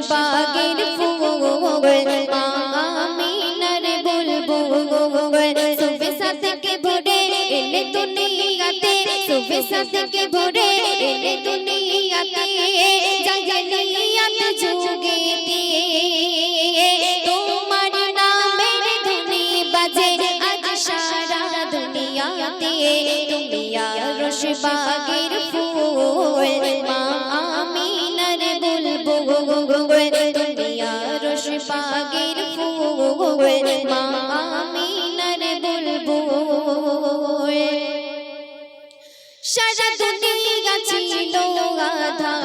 বাগের ফুল মা আমিনার বুলবুল সুবে সাদকে ভরে এলে দুনিয়াতে সুবে সাদকে ভরে এলে দুনিয়াতে জাগলিয়াত যুগেতে তোমার নামের ধ্বনি বাজে আজ সারা দুনিয়াতে তুমি আরশ বাগের ফুল মা আমিনার বুলবুল তুমি আরশ বাগের ফুল মা আমিনার বুলবুল সারা দুনিয়া ছিল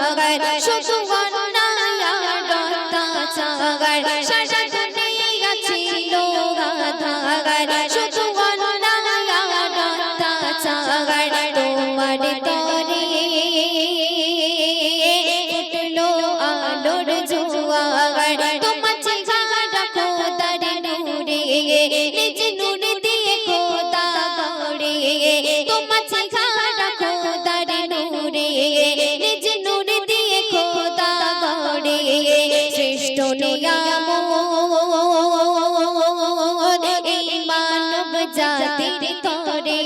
আধার শুধু অন্যায় আর অত্যাচার সারা দুনিয়া ছিল আধার শুধু অন্যায় আর অত্যাচার তোমার তরে ফুটলো আলোর জোয়ার তোমার চেহারা খোদার নূরে নিজ নূর দিয়ে খোদা গড়ে তোমার চেহারা খোদার নূরে নিজ নূর দিয়ে খোদা গড়ে শ্রেষ্ঠ নিয়ামত এই মানব জাতির তরে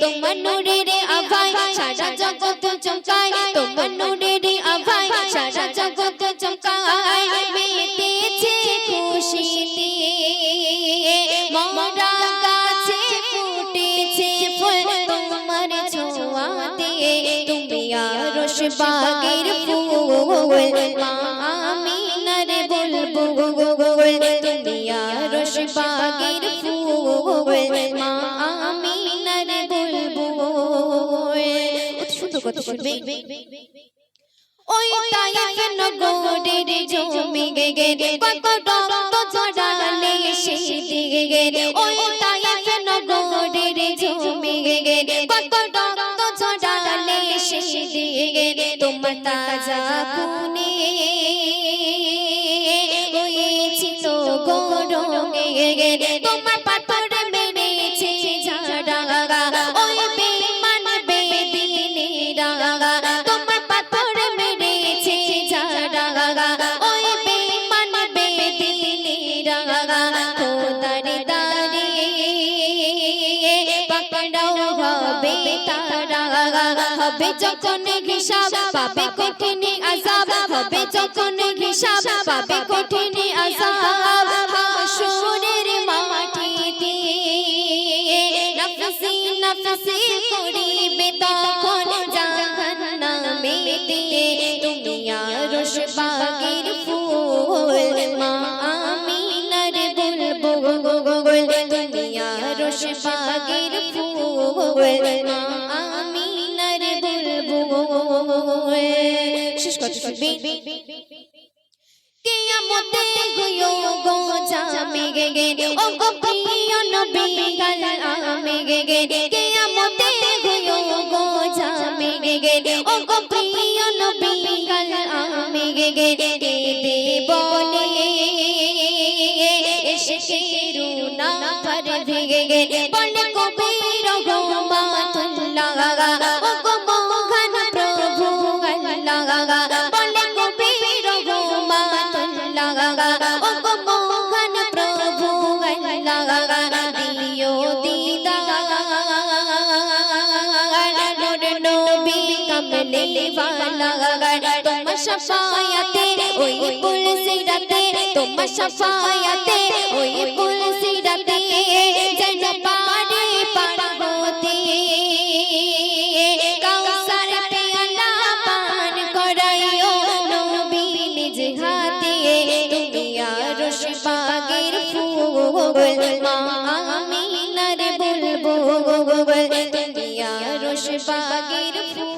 তোমার নূরের আভায় সারা জগৎ চমকায় তোমার নূরের আভায় সারা জগৎ চমকায় মেতেছে খুশিতে মরা গাছে ফুটেছে ফুল তোমার ছোঁয়াতে তুমি আরশ বাগের ফুল মা আমিনার বুলবুল তুমি আরশ বাগের ফুল মা আমিনার বুলবুল সুন্দর কথা শুনবে ওই তায়েফ নগরের জমি গে কত রক্ত ঝরালে সেদিকে ওই তায়েফ নগরের জমি গে কত রক্ত ঝরালে সেদিকে তোমার তাজা খুনে হয়েছিল গরমে তোমার পাথর মেরেছে ঝাড়া ওই বেঈমান বেদিনেরা তোমার পাথর মেরেছে ঝাড়া ওই বেঈমান বেদিনেরা খোদার দারে পাকড়াও হবে তারা হবে যখন হিসাব পাবে কঠিন আযাব হবে যখন হিসাব পাবে কঠিন আযাব হাসরের মাটিতে নফসি নফসি করিবে তখন জাহান্নামেতে তুমি আরশ বাগের ফুল মা আমিনার বুলবুল তুমি আরশ বাগের ফুল মা আমিনার বুলবুল শেষ কথা শুনবি কিয়ামতে গয়ো গো জামে গে ও গো প্রিয় নবী গাল আমে গে কিয়ামতে গয়ো গো জামে গে ও গো প্রিয় নবী গাল আমে গে দে বলে এসে রুনা ভর ভেগে বলে কবির রহমাতুল্লাহ ও গো মোহন প্রভু আল্লাহ বলে কবির রহমাতুল্লাহ ও গো মোহন প্রভু আল্লাহ দিও দিদার নূর নবী কমলে ওয়ালা তোমার শাফায়াতে ওই পুল সিরাতে তোমার শাফায়াতে ওই পুল সিরাতে যেন পারে পার হতে কাউসার পেয়ালা পান করাইও নবী নিজ হাতে তুমি আরশ বাগের ফুল মা আমিনার বুলবুল তুমি আরশ বাগের ফুল